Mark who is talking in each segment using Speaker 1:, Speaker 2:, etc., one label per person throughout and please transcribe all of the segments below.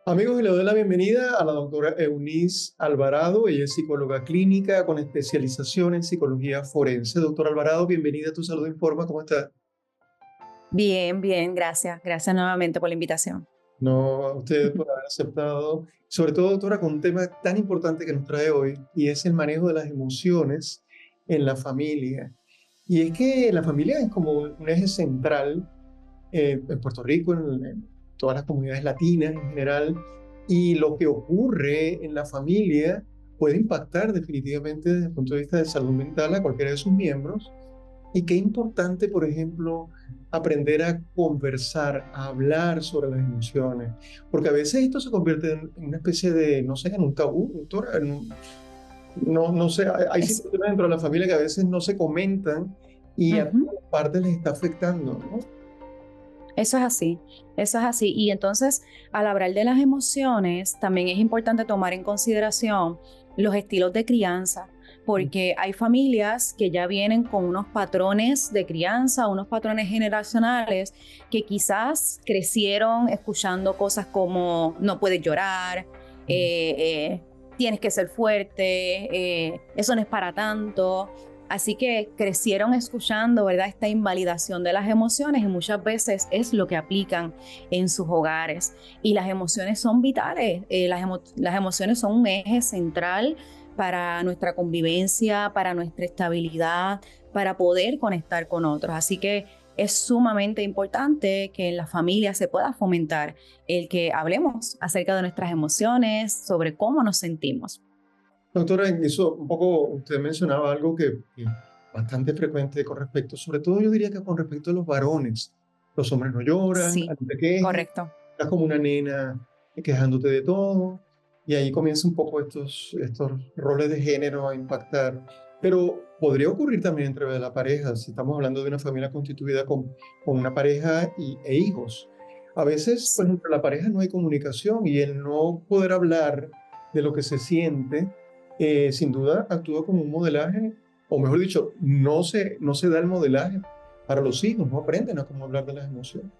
Speaker 1: Amigos, y le doy la bienvenida a la doctora Eunice Alvarado. Ella es psicóloga clínica con especialización en psicología forense. Doctora Alvarado, bienvenida a Tu Salud Informa. ¿Cómo está?
Speaker 2: Bien, bien, gracias. Gracias nuevamente por la invitación.
Speaker 1: No, a usted por haber aceptado. Sobre todo, doctora, con un tema tan importante que nos trae hoy, y es el manejo de las emociones en la familia. Y es que la familia es como un eje central en Puerto Rico, en todas las comunidades latinas en general, y lo que ocurre en la familia puede impactar definitivamente desde el punto de vista de salud mental a cualquiera de sus miembros. Y qué importante, por ejemplo, aprender a conversar, a hablar sobre las emociones, porque a veces esto se convierte en una especie de, no sé, en un tabú, doctora, no sé, hay
Speaker 2: Es,
Speaker 1: situaciones dentro de la familia que a veces no se comentan y a
Speaker 2: ujú,
Speaker 1: todas las partes les está afectando, ¿no?
Speaker 2: eso es así, eso es así. Y entonces, al hablar de las emociones, también es importante tomar en consideración los estilos de crianza, porque hay familias que ya vienen con unos patrones de crianza, unos patrones generacionales que quizás crecieron escuchando cosas como no puedes llorar, tienes que ser fuerte, eso no es para tanto. Así que crecieron escuchando, ¿verdad?, esta invalidación de las emociones y muchas veces es lo que aplican en sus hogares. Y las emociones son vitales, las emociones son un eje central para nuestra convivencia, para nuestra estabilidad, para poder conectar con otros. Así que es sumamente importante que en la familia se pueda fomentar el que hablemos acerca de nuestras emociones, sobre cómo nos sentimos.
Speaker 1: Doctora, en eso un poco usted mencionaba algo que bastante frecuente con respecto, sobre todo yo diría que con respecto a los varones. Los hombres no lloran,
Speaker 2: Sí,
Speaker 1: no te quejes,
Speaker 2: correcto.
Speaker 1: estás como una nena quejándote de todo, y ahí comienza un poco estos roles de género a impactar. Pero podría ocurrir también entre la pareja, si estamos hablando de una familia constituida con una pareja e hijos. A veces, pues entre la pareja no hay comunicación y el no poder hablar de lo que se siente sin duda actúa como un modelaje, o mejor dicho, no se da el modelaje para los hijos, no aprenden a cómo hablar de las emociones.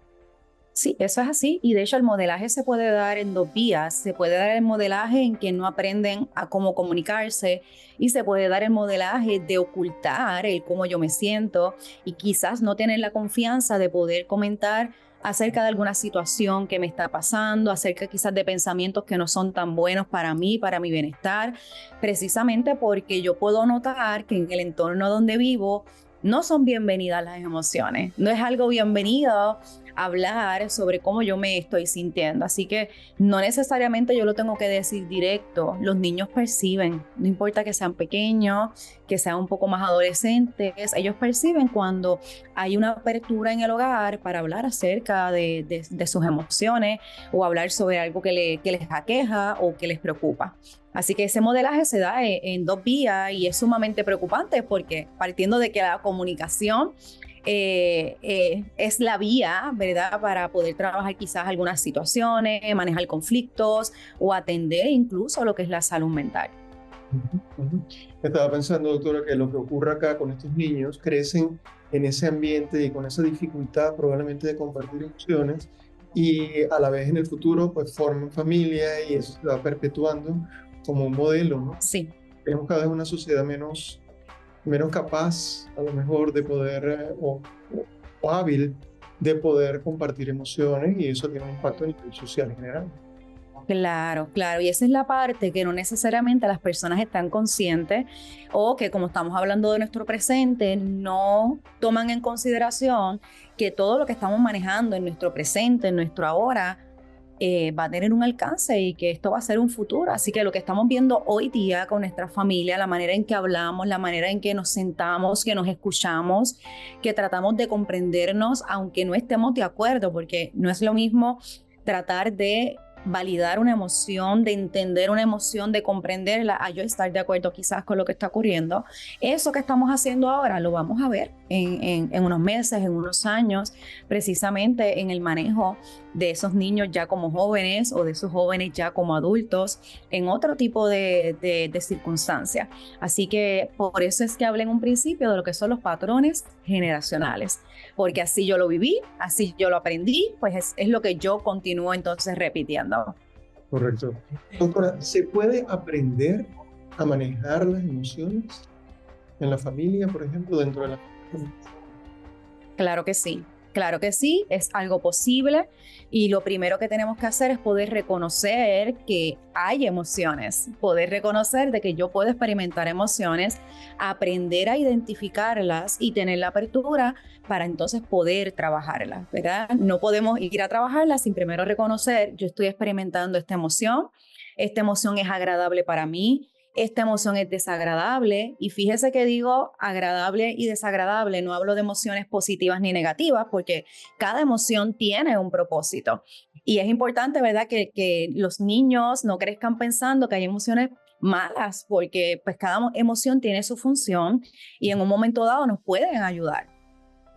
Speaker 2: Sí, eso es así. Y de hecho el modelaje se puede dar en dos vías. Se puede dar el modelaje en que no aprenden a cómo comunicarse y se puede dar el modelaje de ocultar el cómo yo me siento y quizás no tener la confianza de poder comentar acerca de alguna situación que me está pasando, acerca quizás de pensamientos que no son tan buenos para mí, para mi bienestar, precisamente porque yo puedo notar que en el entorno donde vivo no son bienvenidas las emociones. No es algo bienvenido hablar sobre cómo yo me estoy sintiendo. Así que no necesariamente yo lo tengo que decir directo. Los niños perciben, no importa que sean pequeños, que sean un poco más adolescentes, ellos perciben cuando hay una apertura en el hogar para hablar acerca de sus emociones o hablar sobre algo que les aqueja o que les preocupa. Así que ese modelaje se da en dos vías y es sumamente preocupante porque partiendo de que la comunicación es la vía, ¿verdad?, para poder trabajar quizás algunas situaciones, manejar conflictos o atender incluso lo que es la salud mental.
Speaker 1: Ujú, ujú. Estaba pensando, doctora, que lo que ocurre acá con estos niños crecen en ese ambiente y con esa dificultad probablemente de compartir emociones y a la vez en el futuro pues forman familia y eso se va perpetuando como un modelo, ¿no?
Speaker 2: Sí.
Speaker 1: Tenemos cada vez una sociedad menos capaz, a lo mejor, de poder o hábil de poder compartir emociones y eso tiene un impacto a nivel social en general.
Speaker 2: Claro, claro, y esa es la parte que no necesariamente las personas están conscientes o que como estamos hablando de nuestro presente, no toman en consideración que todo lo que estamos manejando en nuestro presente, en nuestro ahora, va a tener un alcance y que esto va a ser un futuro. Así que lo que estamos viendo hoy día con nuestra familia, la manera en que hablamos, la manera en que nos sentamos, que nos escuchamos, que tratamos de comprendernos, aunque no estemos de acuerdo, porque no es lo mismo tratar de validar una emoción, de entender una emoción, de comprenderla, a yo estar de acuerdo quizás con lo que está ocurriendo. Eso que estamos haciendo ahora lo vamos a ver en unos meses, en unos años, precisamente en el manejo de esos niños ya como jóvenes o de esos jóvenes ya como adultos en otro tipo de circunstancias. Así que por eso es que hablé en un principio de lo que son los patrones generacionales, porque así yo lo viví, así yo lo aprendí, pues es lo que yo continúo entonces repitiendo.
Speaker 1: correcto. Doctora, ¿se puede aprender a manejar las emociones en la familia, por ejemplo, dentro de la familia?
Speaker 2: Claro que sí, es algo posible y lo primero que tenemos que hacer es poder reconocer que hay emociones, poder reconocer de que yo puedo experimentar emociones, aprender a identificarlas y tener la apertura para entonces poder trabajarlas, ¿verdad? No podemos ir a trabajarlas sin primero reconocer, yo estoy experimentando esta emoción es agradable para mí, esta emoción es desagradable y fíjese que digo agradable y desagradable, no hablo de emociones positivas ni negativas porque cada emoción tiene un propósito y es importante, ¿verdad? Que los niños no crezcan pensando que hay emociones malas porque pues cada emoción tiene su función y en un momento dado nos pueden ayudar.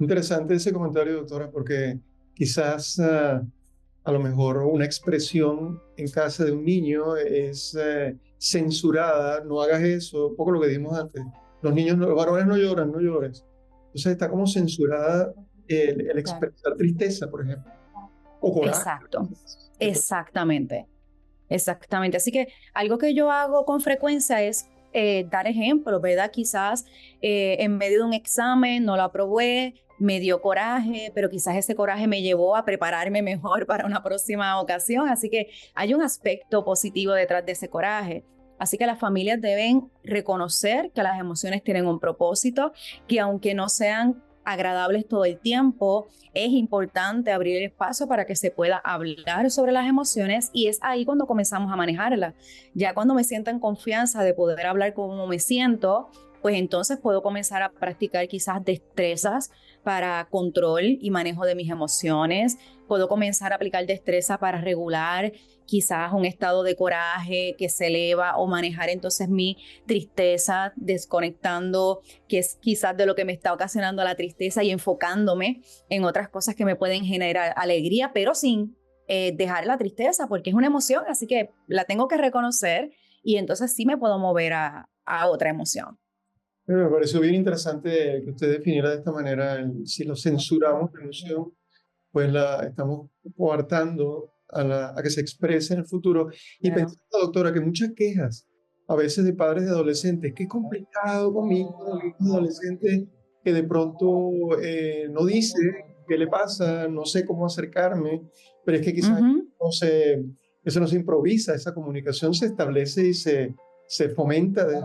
Speaker 1: Interesante ese comentario, doctora, porque quizás a lo mejor una expresión en casa de un niño es censurada, no hagas eso, un poco lo que dijimos antes. Los niños, los varones no lloran, no llores. Entonces está como censurada el
Speaker 2: Claro.
Speaker 1: expresar tristeza, por ejemplo, o coraje.
Speaker 2: Exacto, exactamente. Exactamente. Así que algo que yo hago con frecuencia es dar ejemplos, ¿verdad? Quizás en medio de un examen no lo aprobé, me dio coraje, pero quizás ese coraje me llevó a prepararme mejor para una próxima ocasión. Así que hay un aspecto positivo detrás de ese coraje. Así que las familias deben reconocer que las emociones tienen un propósito, que aunque no sean agradables todo el tiempo, es importante abrir el espacio para que se pueda hablar sobre las emociones y es ahí cuando comenzamos a manejarlas. Ya cuando me siento en confianza de poder hablar cómo me siento, pues entonces puedo comenzar a practicar quizás destrezas para control y manejo de mis emociones. Puedo comenzar a aplicar destreza para regular quizás un estado de coraje que se eleva o manejar entonces mi tristeza, desconectando que es quizás de lo que me está ocasionando la tristeza y enfocándome en otras cosas que me pueden generar alegría, pero sin dejar la tristeza, porque es una emoción, así que la tengo que reconocer y entonces sí me puedo mover a otra emoción.
Speaker 1: Me pareció bien interesante que usted definiera de esta manera, si lo censuramos la emoción, pues la estamos coartando a que se exprese en el futuro. Y
Speaker 2: Claro.
Speaker 1: pensando, doctora, que muchas quejas a veces de padres de adolescentes, qué complicado conmigo, mi hijo adolescente que de pronto no dice qué le pasa, no sé cómo acercarme, pero es que quizás
Speaker 2: Ujú.
Speaker 1: no se, eso no se improvisa, esa comunicación se establece y se fomenta desde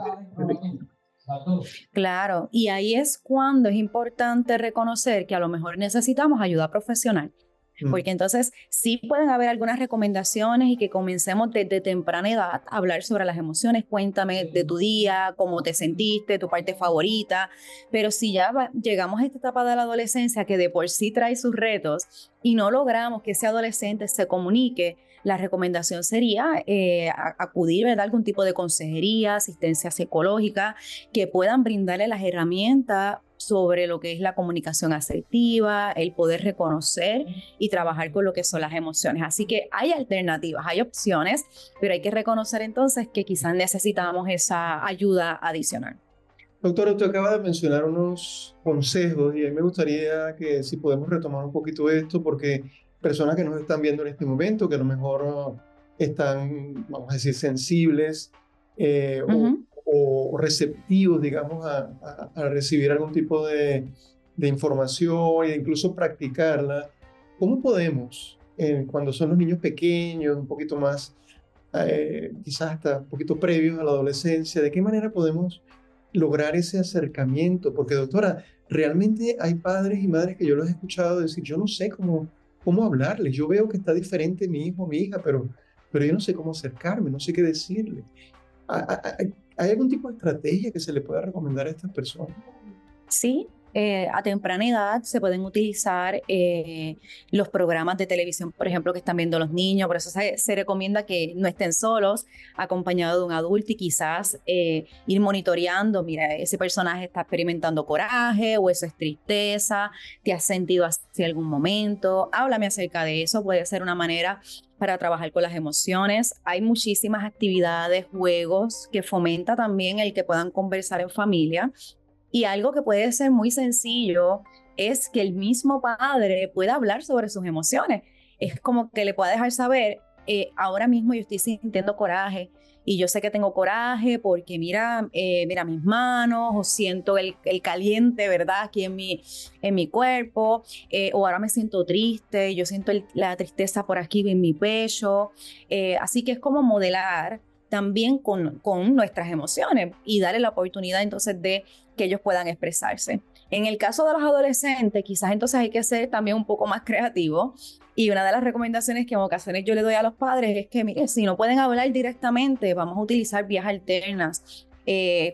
Speaker 2: Claro, y ahí es cuando es importante reconocer que a lo mejor necesitamos ayuda profesional.
Speaker 1: Mm,
Speaker 2: Porque entonces sí pueden haber algunas recomendaciones y que comencemos desde temprana edad a hablar sobre las emociones. Cuéntame de tu día, cómo te sentiste, tu parte favorita. Pero si ya llegamos a esta etapa de la adolescencia que de por sí trae sus retos y no logramos que ese adolescente se comunique, la recomendación sería acudir, ¿verdad?, a algún tipo de consejería, asistencia psicológica, que puedan brindarle las herramientas sobre lo que es la comunicación asertiva, el poder reconocer y trabajar con lo que son las emociones. Así que hay alternativas, hay opciones, pero hay que reconocer entonces que quizás necesitamos esa ayuda adicional.
Speaker 1: doctora, usted acaba de mencionar unos consejos y a mí me gustaría que si podemos retomar un poquito esto, porque personas que nos están viendo en este momento, que a lo mejor están, vamos a decir, sensibles eh,
Speaker 2: Uh
Speaker 1: o,
Speaker 2: -huh.
Speaker 1: o receptivos, digamos, a recibir algún tipo de información e incluso practicarla, ¿cómo podemos, cuando son los niños pequeños, un poquito más quizás hasta un poquito previos a la adolescencia, de qué manera podemos lograr ese acercamiento? Porque doctora, realmente hay padres y madres que yo los he escuchado decir, yo no sé cómo hablarles, yo veo que está diferente mi hijo o mi hija, pero yo no sé cómo acercarme, no sé qué decirle. ¿Hay algún tipo de estrategia que se le pueda recomendar a estas personas?
Speaker 2: Sí, a temprana edad se pueden utilizar los programas de televisión, por ejemplo, que están viendo los niños. Por eso se recomienda que no estén solos, acompañados de un adulto y quizás ir monitoreando, mira, ese personaje está experimentando coraje o eso es tristeza, te has sentido así algún momento, háblame acerca de eso, puede ser una manera para trabajar con las emociones. Hay muchísimas actividades, juegos que fomenta también el que puedan conversar en familia y algo que puede ser muy sencillo es que el mismo padre pueda hablar sobre sus emociones. Es como que le pueda dejar saber, ahora mismo yo estoy sintiendo coraje y yo sé que tengo coraje porque mira mis manos o siento el caliente, ¿verdad? Aquí en mi cuerpo, o ahora me siento triste, yo siento la tristeza por aquí en mi pecho. Así que es como modelar también con nuestras emociones y darle la oportunidad entonces de que ellos puedan expresarse. En el caso de los adolescentes, quizás entonces hay que ser también un poco más creativo. Y una de las recomendaciones que en ocasiones yo le doy a los padres es que, mire, si no pueden hablar directamente, vamos a utilizar vías alternas.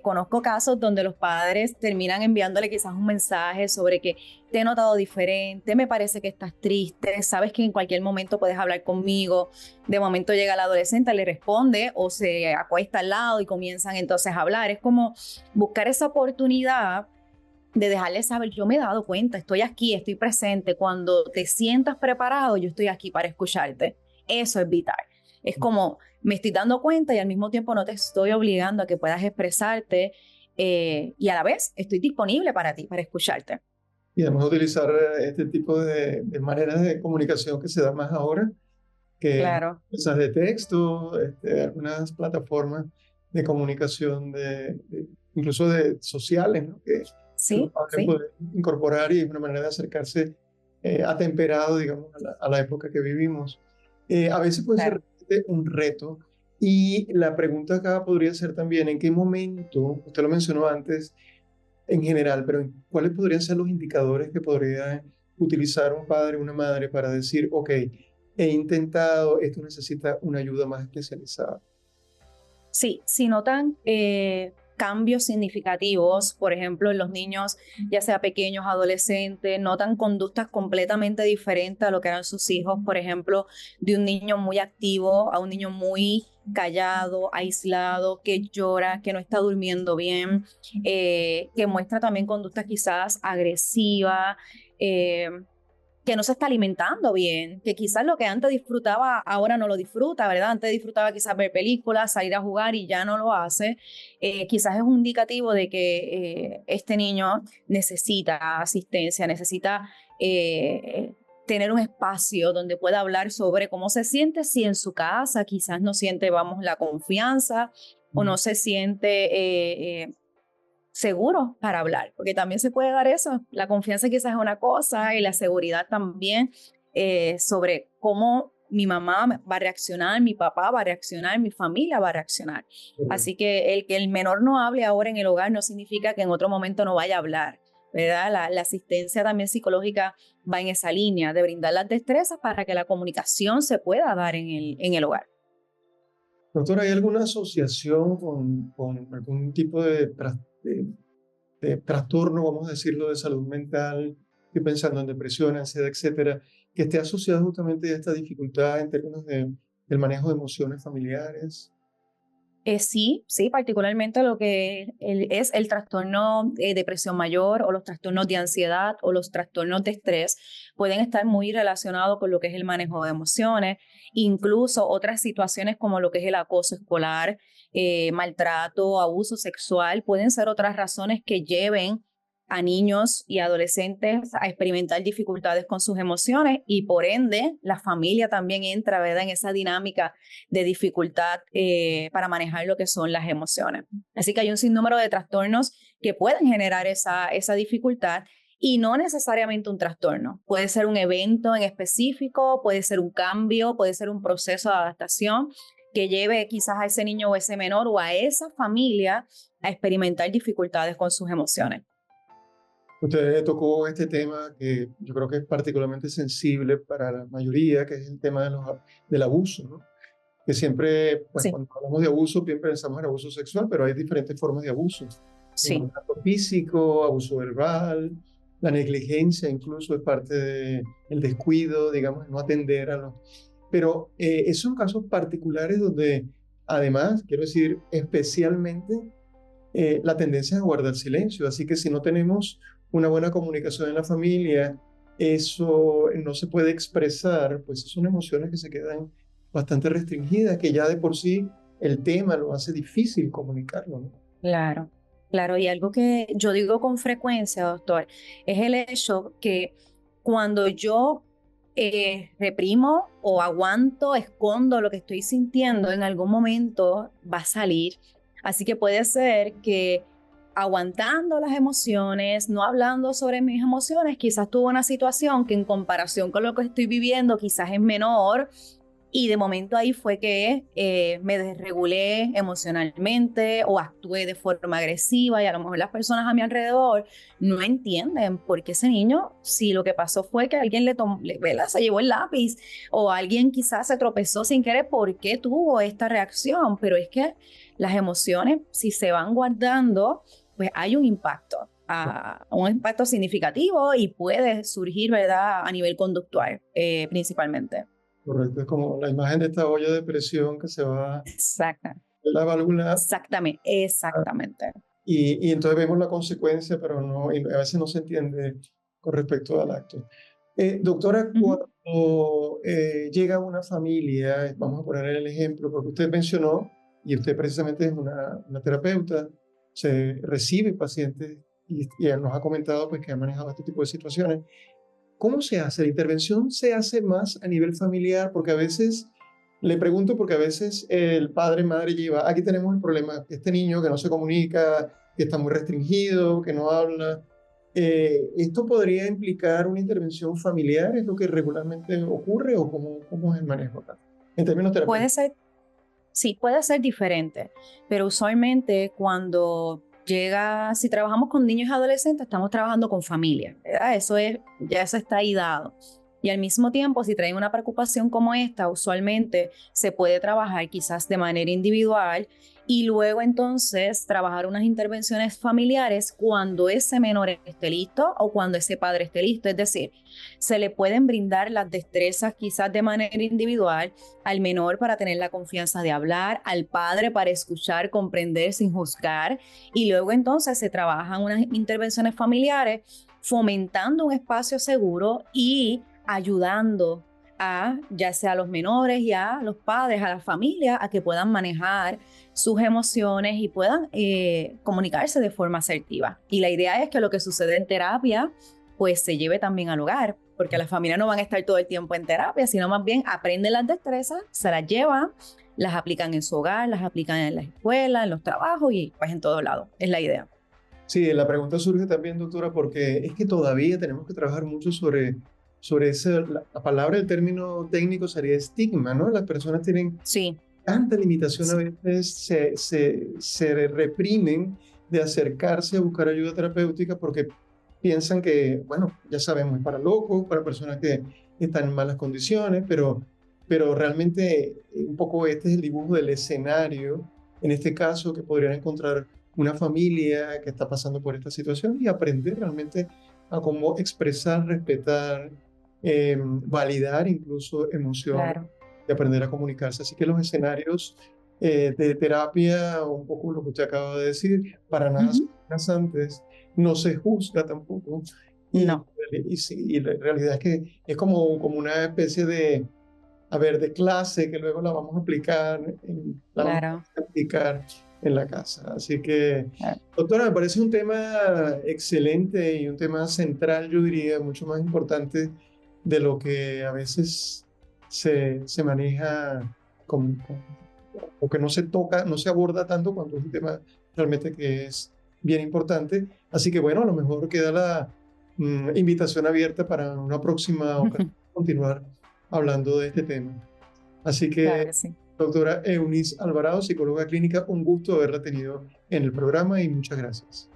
Speaker 2: Conozco casos donde los padres terminan enviándole quizás un mensaje sobre que te he notado diferente, me parece que estás triste, sabes que en cualquier momento puedes hablar conmigo. De momento llega el adolescente, le responde o se acuesta al lado y comienzan entonces a hablar. Es como buscar esa oportunidad de dejarle saber, yo me he dado cuenta, estoy aquí, estoy presente, cuando te sientas preparado, yo estoy aquí para escucharte. Eso es vital. Es como, me estoy dando cuenta y al mismo tiempo no te estoy obligando a que puedas expresarte, y a la vez estoy disponible para ti, para escucharte.
Speaker 1: Y además utilizar este tipo de maneras de comunicación que se da más ahora, que
Speaker 2: Claro.
Speaker 1: mensajes de texto, algunas plataformas de comunicación, incluso de sociales, ¿no? Que los
Speaker 2: Sí,
Speaker 1: padres
Speaker 2: sí.
Speaker 1: pueden incorporar y es una manera de acercarse atemperado, digamos, a la época que vivimos. A veces puede ser
Speaker 2: Claro.
Speaker 1: realmente un reto y la pregunta acá podría ser también, ¿en qué momento, usted lo mencionó antes, en general, pero cuáles podrían ser los indicadores que podría utilizar un padre o una madre para decir, ok, he intentado, esto necesita una ayuda más especializada?
Speaker 2: Sí, si notan cambios significativos, por ejemplo, en los niños, ya sea pequeños, adolescentes, notan conductas completamente diferentes a lo que eran sus hijos, por ejemplo, de un niño muy activo a un niño muy callado, aislado, que llora, que no está durmiendo bien, que muestra también conductas quizás agresivas. eh, que no se está alimentando bien, que quizás lo que antes disfrutaba ahora no lo disfruta, ¿verdad? Antes disfrutaba quizás ver películas, salir a jugar y ya no lo hace. Quizás es un indicativo de que este niño necesita asistencia, necesita tener un espacio donde pueda hablar sobre cómo se siente, si en su casa quizás no siente, vamos, la confianza o no se siente seguros para hablar, porque también se puede dar eso. La confianza quizás es una cosa y la seguridad también, sobre cómo mi mamá va a reaccionar, mi papá va a reaccionar, mi familia va a reaccionar. Así que el menor no hable ahora en el hogar no significa que en otro momento no vaya a hablar, ¿verdad? La asistencia también psicológica va en esa línea de brindar las destrezas para que la comunicación se pueda dar en el hogar.
Speaker 1: Doctor, ¿hay alguna asociación con algún tipo de trastorno, vamos a decirlo, de salud mental? Estoy pensando en depresión, ansiedad, etcétera, que esté asociado justamente a esta dificultad en términos del manejo de emociones familiares.
Speaker 2: Sí, sí, particularmente lo que es el trastorno de depresión mayor o los trastornos de ansiedad o los trastornos de estrés pueden estar muy relacionados con lo que es el manejo de emociones, incluso otras situaciones como lo que es el acoso escolar, maltrato, abuso sexual, pueden ser otras razones que lleven a niños y adolescentes a experimentar dificultades con sus emociones y por ende la familia también entra, ¿verdad?, en esa dinámica de dificultad para manejar lo que son las emociones. Así que hay un sinnúmero de trastornos que pueden generar esa dificultad y no necesariamente un trastorno. Puede ser un evento en específico, puede ser un cambio, puede ser un proceso de adaptación que lleve quizás a ese niño o ese menor o a esa familia a experimentar dificultades con sus emociones.
Speaker 1: Usted tocó este tema que yo creo que es particularmente sensible para la mayoría, que es el tema del abuso, ¿no? Que siempre, pues
Speaker 2: Sí,
Speaker 1: cuando hablamos de abuso, bien pensamos en abuso sexual, pero hay diferentes formas de abuso. El
Speaker 2: sí.
Speaker 1: maltrato físico, abuso verbal, la negligencia incluso es parte del descuido, digamos, no atender a los... Pero esos son casos particulares donde, además, quiero decir, especialmente la tendencia es a guardar silencio. Así que si no tenemos una buena comunicación en la familia, eso no se puede expresar, pues son emociones que se quedan bastante restringidas, que ya de por sí el tema lo hace difícil comunicarlo, ¿no?
Speaker 2: Claro, claro. Y algo que yo digo con frecuencia, doctor, es el hecho que cuando yo reprimo o aguanto, escondo lo que estoy sintiendo, en algún momento va a salir. Así que puede ser que aguantando las emociones, no hablando sobre mis emociones, quizás tuve una situación que en comparación con lo que estoy viviendo quizás es menor, y de momento ahí fue que me desregulé emocionalmente o actué de forma agresiva, y a lo mejor las personas a mi alrededor no entienden por qué ese niño, si lo que pasó fue que alguien ¿verdad? Se llevó el lápiz, o alguien quizás se tropezó sin querer, ¿por qué tuvo esta reacción? Pero es que las emociones, si se van guardando, pues hay un impacto significativo, y puede surgir, ¿verdad?, a nivel conductual, principalmente.
Speaker 1: Correcto, es como la imagen de esta olla de presión que se va
Speaker 2: Exacta,
Speaker 1: de la válvula
Speaker 2: exactamente.
Speaker 1: y entonces vemos la consecuencia, pero no, y a veces no se entiende con respecto al acto. Doctora,
Speaker 2: Ujú.
Speaker 1: cuando llega una familia, vamos a poner el ejemplo, porque usted mencionó, y usted precisamente es una terapeuta, se recibe pacientes y nos ha comentado pues, que ha manejado este tipo de situaciones. ¿Cómo se hace? ¿La intervención se hace más a nivel familiar? Porque a veces, le pregunto porque a veces el padre, madre lleva, aquí tenemos el problema, este niño que no se comunica, que está muy restringido, que no habla. ¿Esto podría implicar una intervención familiar? ¿Es lo que regularmente ocurre o cómo es el manejo acá? En términos
Speaker 2: Puede
Speaker 1: terapéuticos.
Speaker 2: ser, sí, puede ser diferente, pero usualmente cuando llega, si trabajamos con niños y adolescentes, estamos trabajando con familias, ¿verdad? Ya eso está ahí dado. Y al mismo tiempo, si traen una preocupación como esta, usualmente se puede trabajar quizás de manera individual, y luego entonces trabajar unas intervenciones familiares cuando ese menor esté listo o cuando ese padre esté listo. Es decir, se le pueden brindar las destrezas quizás de manera individual al menor para tener la confianza de hablar, al padre para escuchar, comprender sin juzgar, y luego entonces se trabajan unas intervenciones familiares fomentando un espacio seguro y ayudando a ya sea a los menores y a los padres, a la familia, a que puedan manejar sus emociones y puedan comunicarse de forma asertiva. Y la idea es que lo que sucede en terapia pues se lleve también al hogar, porque las familias no van a estar todo el tiempo en terapia, sino más bien aprenden las destrezas, se las llevan, las aplican en su hogar, las aplican en la escuela, en los trabajos y pues en todo lado. Es la idea.
Speaker 1: Sí, la pregunta surge también, doctora, porque es que todavía tenemos que trabajar mucho sobre ese, la palabra, el término técnico sería estigma, ¿no? Las personas tienen
Speaker 2: Sí,
Speaker 1: tanta limitación a
Speaker 2: sí,
Speaker 1: veces, se reprimen de acercarse a buscar ayuda terapéutica porque piensan que, bueno, ya sabemos, es para locos, para personas que están en malas condiciones, pero realmente un poco este es el dibujo del escenario, en este caso, que podrían encontrar una familia que está pasando por esta situación y aprender realmente a cómo expresar, respetar, validar incluso emociones
Speaker 2: claro.
Speaker 1: de aprender a comunicarse. Así que los escenarios de terapia, un poco lo que usted acaba de decir, para nada son
Speaker 2: Ujú.
Speaker 1: amenazantes, no se juzga tampoco. Y,
Speaker 2: No,
Speaker 1: y sí, y la realidad es que es como una especie de, a ver, de clase que luego la vamos a aplicar, la vamos
Speaker 2: claro.
Speaker 1: a aplicar en la casa. Así que,
Speaker 2: Claro.
Speaker 1: doctora, me parece un tema excelente y un tema central, yo diría, mucho más importante de lo que a veces se maneja o que no se toca, no se aborda tanto cuando es un tema realmente que es bien importante. Así que bueno, a lo mejor queda la invitación abierta para una próxima ocasión continuar hablando de este tema. Así
Speaker 2: Claro
Speaker 1: que,
Speaker 2: que sí.
Speaker 1: doctora Eunice Alvarado, psicóloga clínica, un gusto haberla tenido en el programa y muchas gracias.